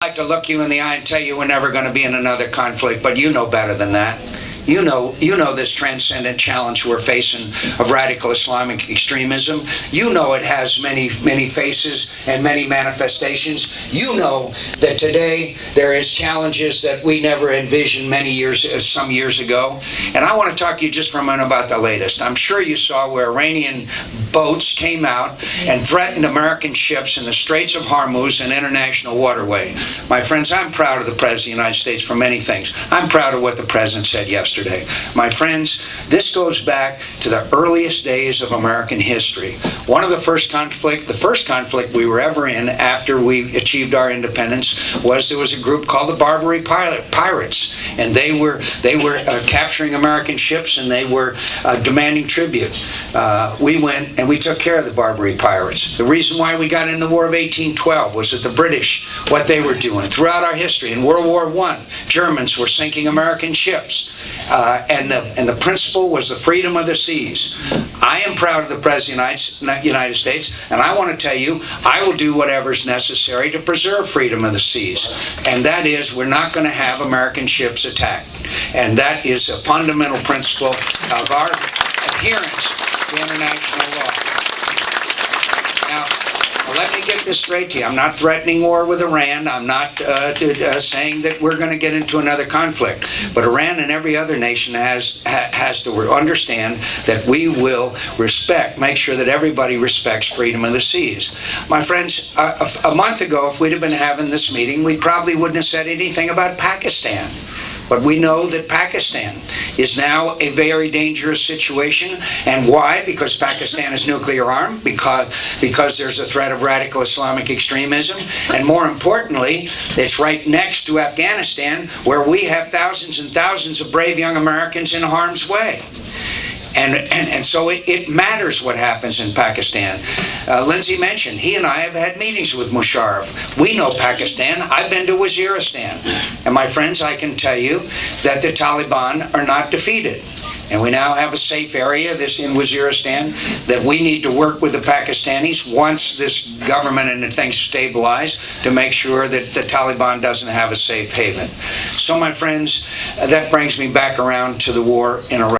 like to look you in the eye and tell you we're never going to be in another conflict, but you know better than that. You know this transcendent challenge we're facing of radical Islamic extremism. You know it has many faces and many manifestations. You know that today there is challenges that we never envisioned some years ago. And I want to talk to you just for a minute about the latest. I'm sure you saw where Iranian boats came out and threatened American ships in the Straits of Hormuz and international waterway. My friends, I'm proud of the President of the United States for many things. I'm proud of what the President said yesterday. My friends, this goes back to the earliest days of American history. The first conflict we were ever in after we achieved our independence there was a group called the Barbary Pirates, and they were capturing American ships, and they were demanding tribute. We went and we took care of the Barbary Pirates. The reason why we got in the War of 1812 was that the British, what they were doing throughout our history. In World War I, Germans were sinking American ships. And the principle was the freedom of the seas. I am proud of the President of the United States, and I want to tell you, I will do whatever is necessary to preserve freedom of the seas. And that is, we're not going to have American ships attacked. And that is a fundamental principle of our adherence to international law. Now, let me get this straight to you. I'm not threatening war with Iran. I'm not saying that we're going to get into another conflict. But Iran and every other nation has to understand that we will make sure that everybody respects freedom of the seas. My friends, a month ago, if we'd have been having this meeting, we probably wouldn't have said anything about Pakistan. But we know that Pakistan is now a very dangerous situation. And why? Because Pakistan is nuclear armed, because there's a threat of radical Islamic extremism. And more importantly, it's right next to Afghanistan, where we have thousands and thousands of brave young Americans in harm's way. And so it matters what happens in Pakistan. Lindsay mentioned, he and I have had meetings with Musharraf. We know Pakistan. I've been to Waziristan. And my friends, I can tell you that the Taliban are not defeated. And we now have a safe area in Waziristan that we need to work with the Pakistanis once this government and things stabilize to make sure that the Taliban doesn't have a safe haven. So my friends, that brings me back around to the war in Iraq.